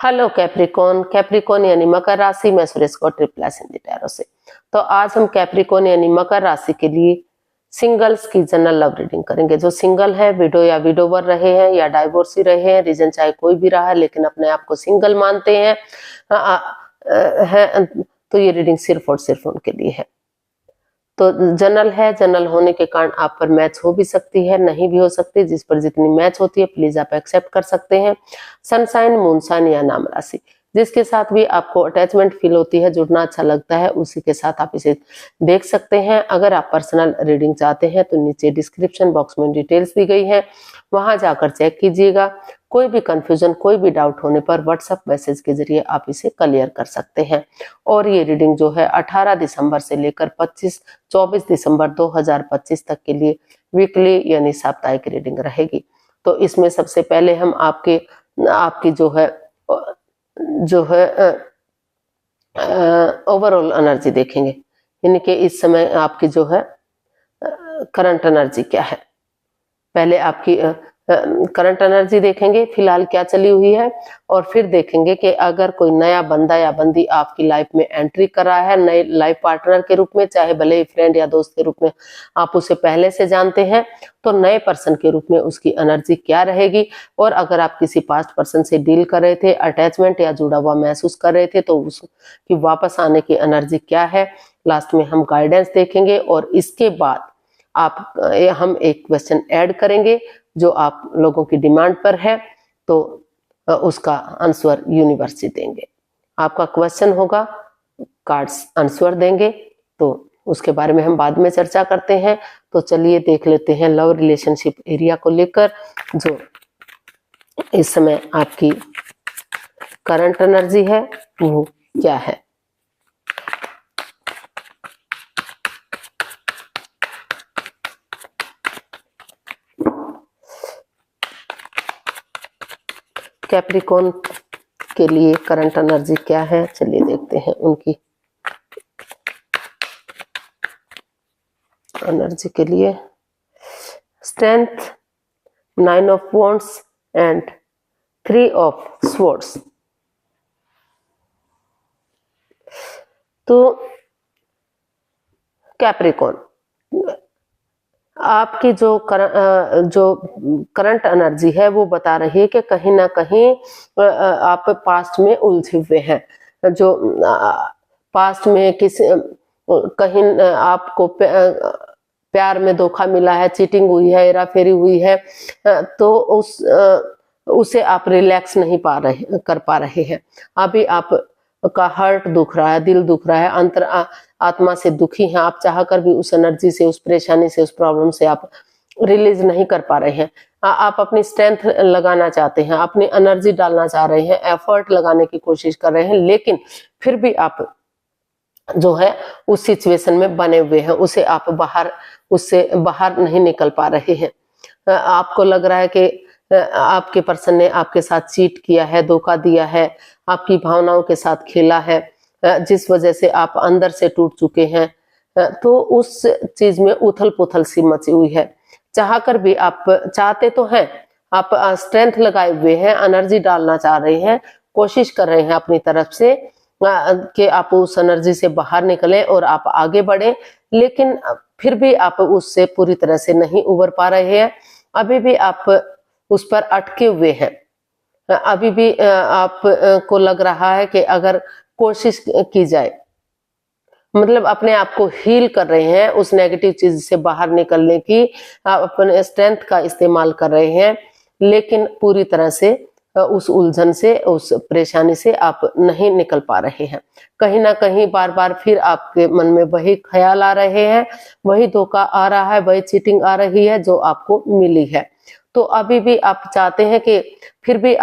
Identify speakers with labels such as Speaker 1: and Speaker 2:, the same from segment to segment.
Speaker 1: Hello Capricorn. Capricorn यानी मकर राशि में सुरेश को ट्रिपल एस हिंदी टैरो से। तो आज हम कैप्रिकॉन यानी मकर राशि के लिए सिंगल्स की जनरल लव रीडिंग करेंगे। जो सिंगल है, विडो या विडोवर रहे हैं या डाइवोर्सी रहे हैं, रीजन चाहे कोई भी रहा है लेकिन अपने आप को सिंगल मानते हैं, तो ये रीडिंग सिर्फ और सिर्फ उनके लिए है। तो जनरल है, जनरल होने के कारण आप पर मैच हो भी सकती है, नहीं भी हो सकती। जिस पर जितनी मैच होती है प्लीज आप एक्सेप्ट कर सकते हैं। सनसाइन, मूनसाइन या नाम राशि, जिसके साथ भी आपको अटैचमेंट फील होती है, जुड़ना अच्छा लगता है, उसी के साथ आप इसे देख सकते हैं। अगर आप पर्सनल रीडिंग चाहते हैं तो नीचे डिस्क्रिप्शन बॉक्स में डिटेल्स दी गई है, वहां जाकर चेक कीजिएगा। कोई भी कंफ्यूजन, कोई भी डाउट होने पर व्हाट्सएप मैसेज के जरिए आप इसे क्लियर कर सकते हैं। और ये रीडिंग जो है 18 दिसंबर से लेकर 24 दिसंबर 2025 तक के लिए वीकली यानी साप्ताहिक रीडिंग रहेगी। तो इसमें सबसे पहले हम आपकी जो है ओवरऑल एनर्जी देखेंगे, यानी कि इस समय आपकी जो है करंट एनर्जी क्या है। पहले आपकी करंट एनर्जी देखेंगे फिलहाल क्या चली हुई है, और फिर देखेंगे कि अगर कोई नया बंदा या बंदी आपकी लाइफ में एंट्री कर रहा है नए लाइफ पार्टनर के रूप में, चाहे भले ही फ्रेंड या दोस्त के रूप में आप उसे पहले से जानते हैं, तो नए पर्सन के रूप में उसकी एनर्जी क्या रहेगी। और अगर आप किसी पास्ट पर्सन से डील कर रहे थे, अटैचमेंट या जुड़ा हुआ महसूस कर रहे थे, तो उसकी वापस आने की एनर्जी क्या है। लास्ट में हम गाइडेंस देखेंगे और इसके बाद हम एक क्वेश्चन ऐड करेंगे जो आप लोगों की डिमांड पर है, तो उसका आंसर यूनिवर्स ही देंगे। आपका क्वेश्चन होगा, कार्ड्स आंसर देंगे, तो उसके बारे में हम बाद में चर्चा करते हैं। तो चलिए देख लेते हैं लव रिलेशनशिप एरिया को लेकर जो इस समय आपकी करंट एनर्जी है वो क्या है। कैप्रिकॉन के लिए करंट एनर्जी क्या है, चलिए देखते हैं उनकी एनर्जी के लिए। Strength, 9 of wands and 3 of swords. तो कैप्रिकॉन, आपकी जो करंट एनर्जी है वो बता रही है कि कहीं ना कहीं आप पास्ट में उलझे हुए हैं। जो पास्ट में कहीं आपको प्यार में धोखा मिला है, चीटिंग हुई है, हेरा फेरी हुई है, तो उसे आप रिलैक्स नहीं कर पा रहे हैं। अभी आप का हार्ट दुख रहा है, दिल दुख रहा है, अंतर आत्मा से दुखी हैं आप, चाहकर भी उस एनर्जी से, उस परेशानी से, उस प्रॉब्लम से आप रिलीज नहीं कर पा रहे हैं। आप अपनी स्ट्रेंथ लगाना चाहते हैं, अपनी एनर्जी डालना चाह रहे हैं, एफर्ट लगाने की कोशिश कर रहे हैं, लेकिन फिर भी आप जो है उस सिचुएशन में बने हुए हैं, उससे बाहर नहीं निकल पा रहे हैं। आपको लग रहा है कि आपके पर्सन ने आपके साथ चीट किया है, धोखा दिया है, आपकी भावनाओं के साथ खेला है, जिस वजह से आप अंदर से टूट चुके हैं। तो उस चीज में उथल पुथल सी मची हुई है। चाहकर भी आप चाहते तो हैं, आप स्ट्रेंथ लगाए हुए हैं, एनर्जी डालना चाह रहे हैं, कोशिश कर रहे हैं अपनी तरफ से कि आप उस एनर्जी से बाहर निकलें और आप आगे बढ़े, लेकिन फिर भी आप उससे पूरी तरह से नहीं उबर पा रहे हैं। अभी भी आप उस पर अटके हुए हैं। अभी भी आप को लग रहा है कि अगर कोशिश की जाए, मतलब अपने आप को हील कर रहे हैं, उस नेगेटिव चीज से बाहर निकलने की आप अपने स्ट्रेंथ का इस्तेमाल कर रहे हैं, लेकिन पूरी तरह से उस उलझन से, उस परेशानी से आप नहीं निकल पा रहे हैं। कहीं ना कहीं बार बार फिर आपके मन में वही ख्याल आ रहे हैं, वही धोखा आ रहा है, वही चीटिंग आ रही है जो आपको मिली है। तो अभी भी आप चाहते हैं कि फिर भी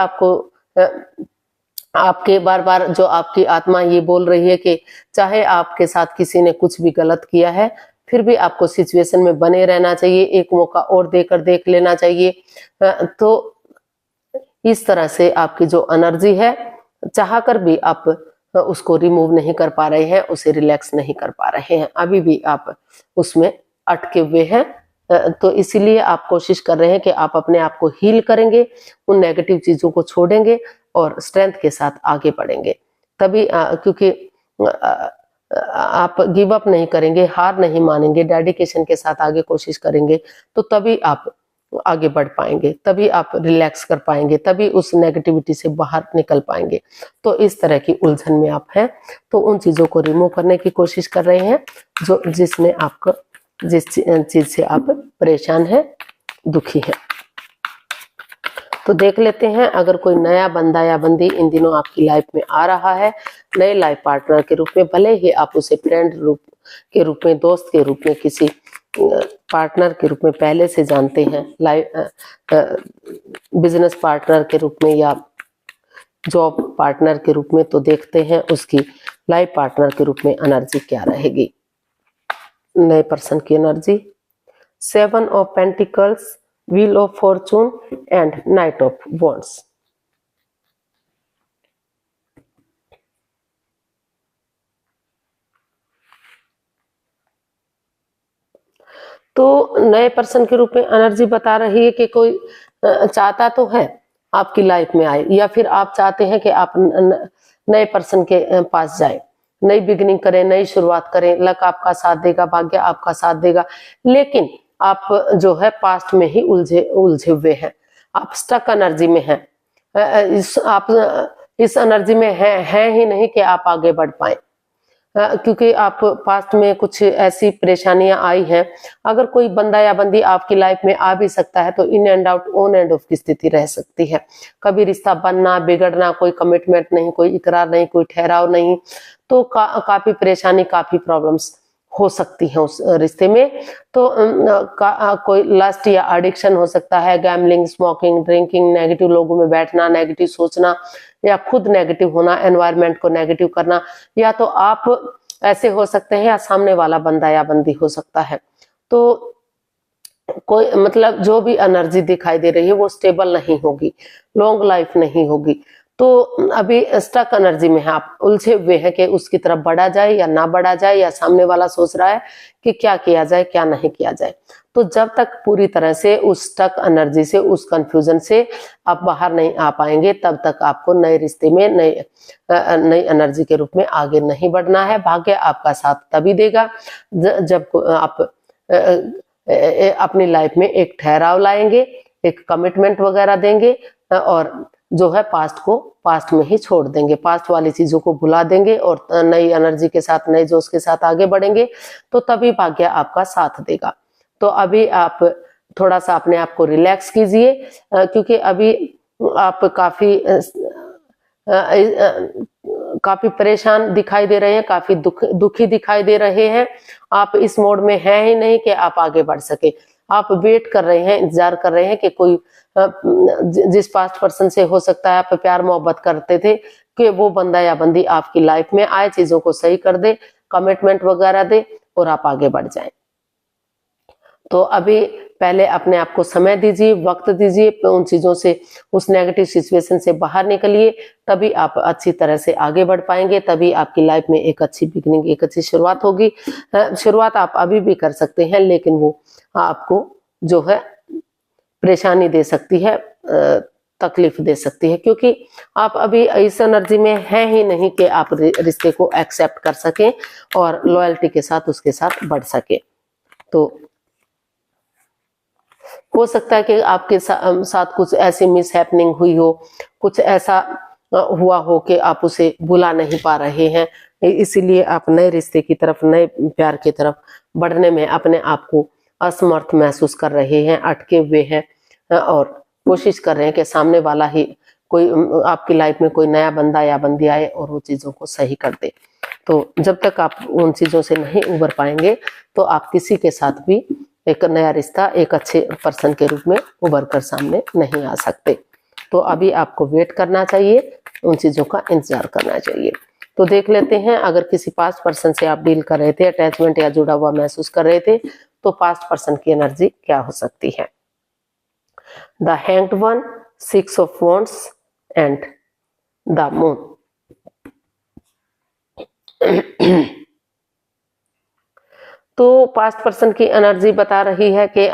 Speaker 1: आपके बार बार जो आपकी आत्मा ये बोल रही है कि चाहे आपके साथ किसी ने कुछ भी गलत किया है, फिर भी आपको सिचुएशन में बने रहना चाहिए, एक मौका और देकर देख लेना चाहिए। तो इस तरह से आपकी जो एनर्जी है, चाहकर भी आप उसको रिमूव नहीं कर पा रहे हैं, उसे रिलैक्स नहीं कर पा रहे हैं, अभी भी आप उसमें अटके हुए हैं। तो इसीलिए आप कोशिश कर रहे हैं कि आप अपने आप को हील करेंगे, उन नेगेटिव चीजों को छोड़ेंगे और स्ट्रेंथ के साथ आगे बढ़ेंगे। तभी क्योंकि आप गिव अप नहीं करेंगे, हार नहीं मानेंगे, डेडिकेशन के साथ आगे कोशिश करेंगे, तो तभी आप आगे बढ़ पाएंगे, तभी आप रिलैक्स कर पाएंगे, तभी उस नेगेटिविटी से बाहर निकल पाएंगे। तो इस तरह की उलझन में आप हैं, तो उन चीजों को रिमूव करने की कोशिश कर रहे हैं जो जिसमें आपको जिस चीज से आप परेशान हैं, दुखी हैं। तो देख लेते हैं, अगर कोई नया बंदा या बंदी इन दिनों आपकी लाइफ में आ रहा है, नए लाइफ पार्टनर के रूप में, भले ही आप उसे फ्रेंड रूप के रूप में, दोस्त के रूप में, किसी पार्टनर के रूप में पहले से जानते हैं, बिजनेस पार्टनर के रूप में या जॉब पार्टनर के रूप में, तो देखते हैं उसकी लाइफ पार्टनर के रूप में एनर्जी क्या रहेगी। नए पर्सन की energy, 7 of pentacles, wheel of Fortune and night of wands. तो नए पर्सन के रूप में एनर्जी बता रही है कि कोई चाहता तो है आपकी लाइफ में आए, या फिर आप चाहते हैं कि आप नए पर्सन के पास जाए, नई बिगिनिंग करें, नई शुरुआत करें, लक आपका साथ देगा, भाग्य आपका साथ देगा, लेकिन आप जो है पास्ट में ही उलझे हुए हैं, आप स्टक एनर्जी में हैं, आप इस एनर्जी में हैं ही नहीं कि आप आगे बढ़ पाए, क्योंकि आप पास्ट में कुछ ऐसी परेशानियां आई हैं। अगर कोई बंदा या बंदी आपकी लाइफ में आ भी सकता है तो in and out, on end of की स्थिति रह सकती है, कभी रिश्ता बनना बिगड़ना, कोई कमिटमेंट नहीं, कोई इकरार नहीं, कोई ठहराव नहीं, तो काफी परेशानी, काफी प्रॉब्लम्स हो सकती हैं उस रिश्ते में। तो कोई लस्ट या एडिक्शन हो सकता है, गैम्बलिंग, स्मोकिंग, ड्रिंकिंग, नेगेटिव लोगों में बैठना, नेगेटिव सोचना या खुद नेगेटिव होना, एनवायरनमेंट को नेगेटिव करना, या तो आप ऐसे हो सकते हैं या सामने वाला बंदा या बंदी हो सकता है। तो कोई मतलब जो भी एनर्जी दिखाई दे रही है वो स्टेबल नहीं होगी, लॉन्ग लाइफ नहीं होगी। तो अभी स्टक एनर्जी में है, आप उलझे हुए हैं कि उसकी तरफ बढ़ा जाए या ना बढ़ा जाए, या सामने वाला सोच रहा है कि क्या किया जाए क्या नहीं किया जाए। तो जब तक पूरी तरह से उस स्टक एनर्जी से, उस कंफ्यूजन से आप बाहर नहीं आ पाएंगे, तब तक आपको नए रिश्ते में नई एनर्जी के रूप में आगे नहीं बढ़ना है। भाग्य आपका साथ तभी देगा जब आप अपनी लाइफ में एक ठहराव लाएंगे, एक कमिटमेंट वगैरह देंगे, और जो है पास्ट को पास्ट में ही छोड़ देंगे, पास्ट वाली चीजों को भुला देंगे और नई एनर्जी के साथ, नए जोश के साथ आगे बढ़ेंगे, तो तभी भाग्य आपका साथ देगा। तो अभी आप थोड़ा सा अपने आप को रिलैक्स कीजिए, क्योंकि अभी आप काफी परेशान दिखाई दे रहे हैं, काफी दुखी दिखाई दे रहे हैं। आप इस मोड में हैं ही नहीं कि आप आगे बढ़ सके। आप वेट कर रहे हैं, इंतजार कर रहे हैं कि कोई जिस पास्ट पर्सन से हो सकता है आप प्यार मोहब्बत करते थे, कि वो बंदा या बंदी आपकी लाइफ में आए, चीजों को सही कर दे, कमिटमेंट वगैरह दे और आप आगे बढ़ जाएं। तो अभी पहले अपने आप को समय दीजिए, वक्त दीजिए, उन चीजों से, उस नेगेटिव सिचुएशन से बाहर निकलिए, तभी आप अच्छी तरह से आगे बढ़ पाएंगे, तभी आपकी लाइफ में एक अच्छी बिगनिंग, एक अच्छी शुरुआत होगी। शुरुआत आप अभी भी कर सकते हैं, लेकिन वो आपको जो है परेशानी दे सकती है, तकलीफ दे सकती है, क्योंकि आप अभी इस एनर्जी में हैं ही नहीं कि आप रिश्ते को एक्सेप्ट कर सकें और लॉयल्टी के साथ उसके साथ बढ़ सके। तो हो सकता है कि आपके साथ कुछ ऐसी मिस हैपनिंग हुई हो, कुछ ऐसा हुआ हो कि आप उसे भुला नहीं पा रहे हैं, इसीलिए आप नए रिश्ते की तरफ, नए प्यार की तरफ बढ़ने में अपने आप को असमर्थ महसूस कर रहे हैं, अटके हुए हैं, और कोशिश कर रहे हैं कि सामने वाला ही, कोई आपकी लाइफ में कोई नया बंदा या बंदी आए और वो चीजों को सही कर दे। तो जब तक आप उन चीजों से नहीं उबर पाएंगे, तो आप किसी के साथ भी एक नया रिश्ता, एक अच्छे पर्सन के रूप में उभर कर सामने नहीं आ सकते। तो अभी आपको वेट करना चाहिए, उन चीजों का इंतजार करना चाहिए। तो देख लेते हैं, अगर किसी पास्ट पर्सन से आप डील कर रहे थे, अटैचमेंट या जुड़ा हुआ महसूस कर रहे थे, तो पास्ट पर्सन की एनर्जी क्या हो सकती है। The hanged one, 6 of wands and the moon. तो पास्ट पर्सन की एनर्जी बता रही है कि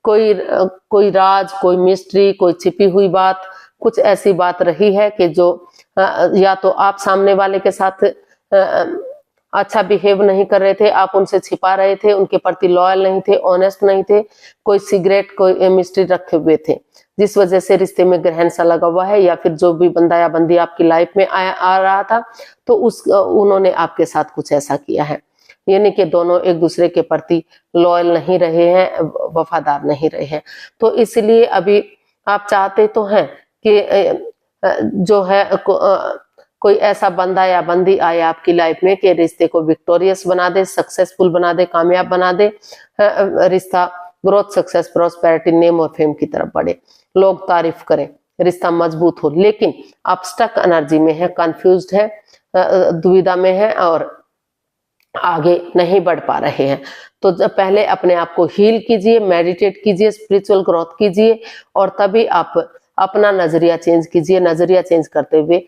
Speaker 1: कोई राज, कोई मिस्ट्री, कोई छिपी हुई बात कुछ ऐसी बात रही है कि जो या तो आप सामने वाले के साथ अच्छा बिहेव नहीं कर रहे थे, आप उनसे छिपा रहे थे, उनके प्रति लॉयल नहीं थे, ऑनेस्ट नहीं थे, कोई सिगरेट कोई मिस्ट्री रखे हुए थे, जिस वजह से रिश्ते में ग्रहण सा लगा हुआ है, या फिर जो भी बंदा या बंदी आपकी लाइफ में आ रहा था तो उन्होंने आपके साथ कुछ ऐसा किया है, यानी कि दोनों एक दूसरे के प्रति लॉयल नहीं रहे हैं, वफादार नहीं रहे हैं। तो इसलिए अभी आप चाहते तो हैं कि जो है कोई ऐसा बंदा या बंदी आए आपकी लाइफ में कि रिश्ते को विक्टोरियस बना दे, सक्सेसफुल बना दे, कामयाब बना दे, रिश्ता ग्रोथ, सक्सेस, प्रॉस्पेरिटी, नेम और फेम की तरफ बढ़े, लोग तारीफ करें, रिश्ता मजबूत हो। लेकिन आप स्टक एनर्जी में है, कंफ्यूज्ड है, दुविधा में है और आगे नहीं बढ़ पा रहे हैं। तो पहले अपने आप को हील कीजिए, मेडिटेट कीजिए, स्पिरिचुअल ग्रोथ कीजिए और तभी आप अपना नजरिया चेंज कीजिए। नजरिया चेंज करते हुए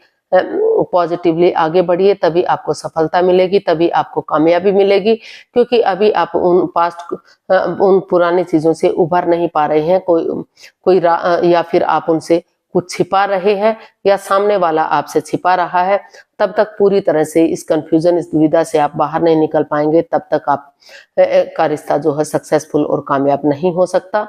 Speaker 1: पॉजिटिवली आगे बढ़िए, तभी आपको सफलता मिलेगी, तभी आपको कामयाबी मिलेगी। क्योंकि अभी आप उन पुरानी चीजों से उभर नहीं पा रहे हैं, कोई या फिर आप उनसे कुछ छिपा रहे हैं या सामने वाला आपसे छिपा रहा है, तब तक पूरी तरह से इस कंफ्यूजन, इस दुविधा से आप बाहर नहीं निकल पाएंगे, तब तक आप का रिश्ता जो है सक्सेसफुल और कामयाब नहीं हो सकता,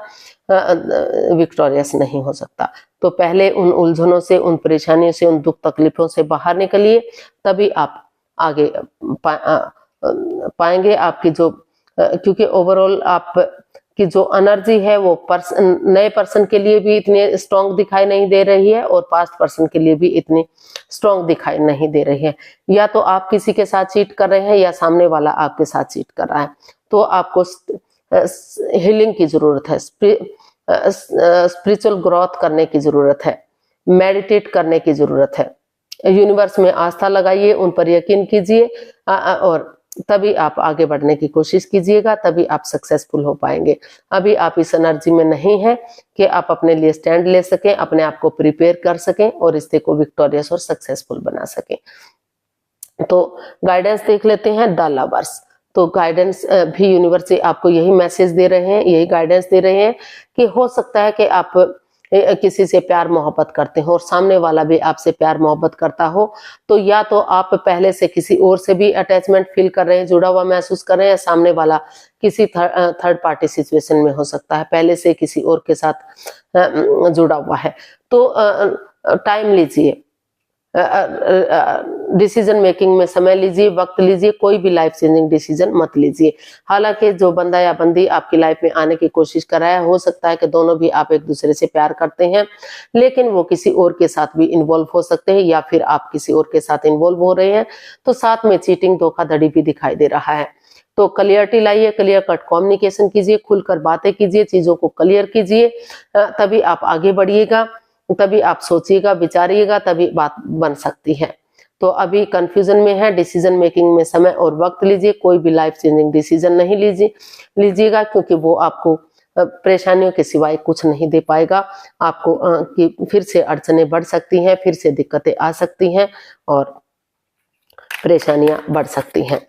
Speaker 1: विक्टोरियस नहीं हो सकता। तो पहले उन उलझनों से, उन परेशानियों से, उन दुख तकलीफों से बाहर निकलिए, तभी आप आगे पाएंगे। आपकी जो क्योंकि ओवरऑल आप की जो एनर्जी है वो नए पर्सन के लिए भी इतनी स्ट्रांग दिखाई नहीं दे रही है और पास्ट पर्सन के लिए भी इतनी स्ट्रांग दिखाई नहीं दे रही है। या तो आप किसी के साथ चीट कर रहे हैं या सामने वाला आपके साथ चीट कर रहा है। तो आपको हीलिंग की जरूरत है, स्पिरिचुअल ग्रोथ करने की जरूरत है, मेडिटेट करने की जरूरत है। यूनिवर्स में आस्था लगाइए, उन पर यकीन कीजिए और तभी आप आगे बढ़ने की कोशिश कीजिएगा, तभी आप सक्सेसफुल हो पाएंगे। अभी आप इस एनर्जी में नहीं है कि आप अपने लिए स्टैंड ले सकें, अपने आप को प्रिपेयर कर सकें और रिश्ते को विक्टोरियस और सक्सेसफुल बना सकें। तो गाइडेंस देख लेते हैं, द लवर्स। तो गाइडेंस भी यूनिवर्स से आपको यही मैसेज दे रहे हैं, यही गाइडेंस दे रहे हैं कि हो सकता है कि आप किसी से प्यार मोहब्बत करते हो और सामने वाला भी आपसे प्यार मोहब्बत करता हो, तो या तो आप पहले से किसी और से भी अटैचमेंट फील कर रहे हैं, जुड़ा हुआ महसूस कर रहे हैं, या सामने वाला किसी थर्ड पार्टी सिचुएशन में हो सकता है, पहले से किसी और के साथ जुड़ा हुआ है। तो टाइम लीजिए, डिसीजन मेकिंग में समय लीजिए, वक्त लीजिए, कोई भी लाइफ चेंजिंग डिसीजन मत लीजिए। हालांकि जो बंदा या बंदी आपकी लाइफ में आने की कोशिश कर रहा है, हो सकता है कि दोनों भी आप एक दूसरे से प्यार करते हैं, लेकिन वो किसी और के साथ भी इन्वॉल्व हो सकते हैं या फिर आप किसी और के साथ इन्वॉल्व हो रहे हैं। तो साथ में चीटिंग, धोखाधड़ी भी दिखाई दे रहा है। तो क्लियरिटी लाइए, क्लियर कट कम्युनिकेशन कीजिए, खुलकर बातें कीजिए, चीजों को क्लियर कीजिए, तभी आप आगे बढ़िएगा, तभी आप सोचिएगा, विचारिएगा, तभी बात बन सकती है। तो अभी कंफ्यूजन में है, डिसीजन मेकिंग में समय और वक्त लीजिए, कोई भी लाइफ चेंजिंग डिसीजन नहीं लीजिएगा, क्योंकि वो आपको परेशानियों के सिवाय कुछ नहीं दे पाएगा। आपको कि फिर से अड़चनें बढ़ सकती हैं, फिर से दिक्कतें आ सकती हैं और परेशानियां बढ़ सकती हैं।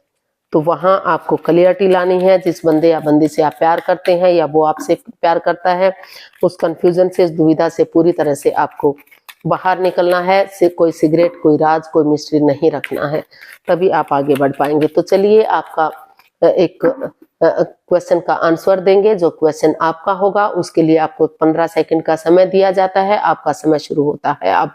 Speaker 1: तो वहां आपको क्लियरिटी लानी है। जिस बंदे या बंदी से आप प्यार करते हैं या वो आपसे प्यार करता है, उस कंफ्यूजन से, इस दुविधा से पूरी तरह से आपको बाहर निकलना है। कोई सिगरेट, कोई राज, कोई मिस्ट्री नहीं रखना है, तभी आप आगे बढ़ पाएंगे। तो चलिए आपका एक क्वेश्चन का आंसर देंगे। जो क्वेश्चन आपका होगा उसके लिए आपको 15 सेकंड का समय दिया जाता है। आपका समय शुरू होता है अब।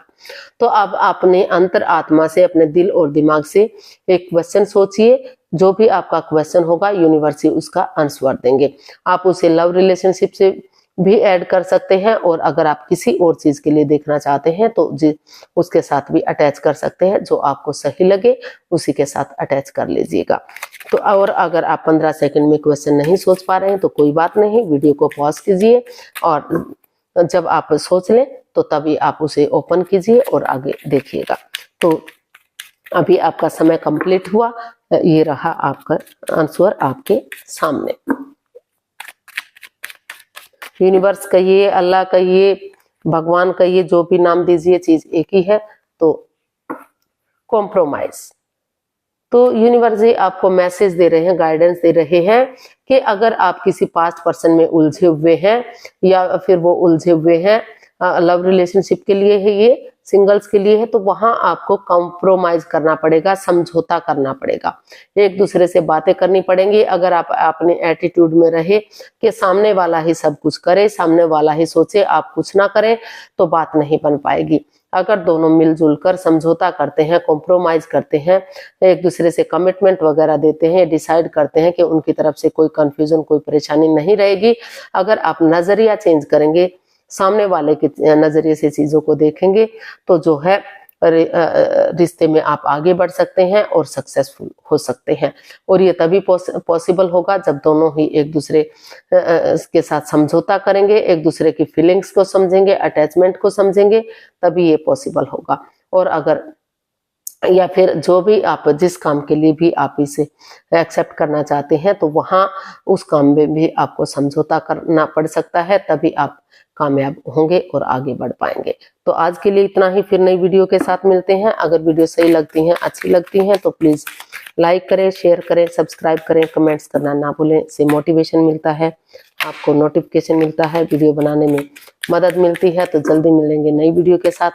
Speaker 1: तो अब अपने अंतर आत्मा से, अपने दिल और दिमाग से एक क्वेश्चन सोचिए। जो भी आपका क्वेश्चन होगा यूनिवर्स उसका आंसर देंगे। आप उसे लव रिलेशनशिप से भी ऐड कर सकते हैं और अगर आप किसी और चीज के लिए देखना चाहते हैं तो उसके साथ भी अटैच कर सकते हैं। जो आपको सही लगे उसी के साथ अटैच कर लीजिएगा। तो और अगर आप 15 सेकंड में क्वेश्चन नहीं सोच पा रहे हैं तो कोई बात नहीं, वीडियो को पॉज कीजिए और जब आप सोच लें तो तभी आप उसे ओपन कीजिए और आगे देखिएगा। तो अभी आपका समय कंप्लीट हुआ। ये रहा आपका आंसर आपके सामने। यूनिवर्स कहिए, अल्लाह कहिए, भगवान कहिए, जो भी नाम दीजिए, चीज एक ही है। तो कॉम्प्रोमाइज। तो यूनिवर्स आपको मैसेज दे रहे हैं, गाइडेंस दे रहे हैं कि अगर आप किसी पास्ट पर्सन में उलझे हुए हैं या फिर वो उलझे हुए हैं लव रिलेशनशिप के लिए है, ये सिंगल्स के लिए है, तो वहां आपको कॉम्प्रोमाइज करना पड़ेगा, समझौता करना पड़ेगा, एक दूसरे से बातें करनी पड़ेंगी। अगर आप अपने एटीट्यूड में रहे कि सामने वाला ही सब कुछ करे, सामने वाला ही सोचे, आप कुछ ना करें, तो बात नहीं बन पाएगी। अगर दोनों मिलजुल कर समझौता करते हैं, कॉम्प्रोमाइज करते हैं, एक दूसरे से कमिटमेंट वगैरह देते हैं, डिसाइड करते हैं कि उनकी तरफ से कोई कंफ्यूजन, कोई परेशानी नहीं रहेगी। अगर आप नजरिया चेंज करेंगे, सामने वाले के नजरिए से चीजों को देखेंगे, तो जो है रिश्ते में आप आगे बढ़ सकते हैं और सक्सेसफुल हो सकते हैं। और ये तभी पॉसिबल होगा जब दोनों ही एक दूसरे के साथ समझौता करेंगे, एक दूसरे की फीलिंग्स को समझेंगे, अटैचमेंट को समझेंगे, तभी ये पॉसिबल होगा। और अगर या फिर जो भी आप जिस काम के लिए भी आप इसे एक्सेप्ट करना चाहते हैं, तो वहां उस काम में भी आपको समझौता करना पड़ सकता है, तभी आप कामयाब होंगे और आगे बढ़ पाएंगे। तो आज के लिए इतना ही, फिर नई वीडियो के साथ मिलते हैं। अगर वीडियो सही लगती हैं, अच्छी लगती हैं, तो प्लीज लाइक करें, शेयर करें, सब्सक्राइब करें, कमेंट्स करना ना भूलें। इससे मोटिवेशन मिलता है, आपको नोटिफिकेशन मिलता है, वीडियो बनाने में मदद मिलती है। तो जल्दी मिलेंगे नई वीडियो के साथ,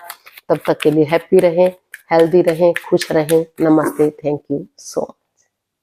Speaker 1: तब तक के लिए हैप्पी रहें, हेल्दी रहें, खुश रहें। नमस्ते, थैंक यू सो मच।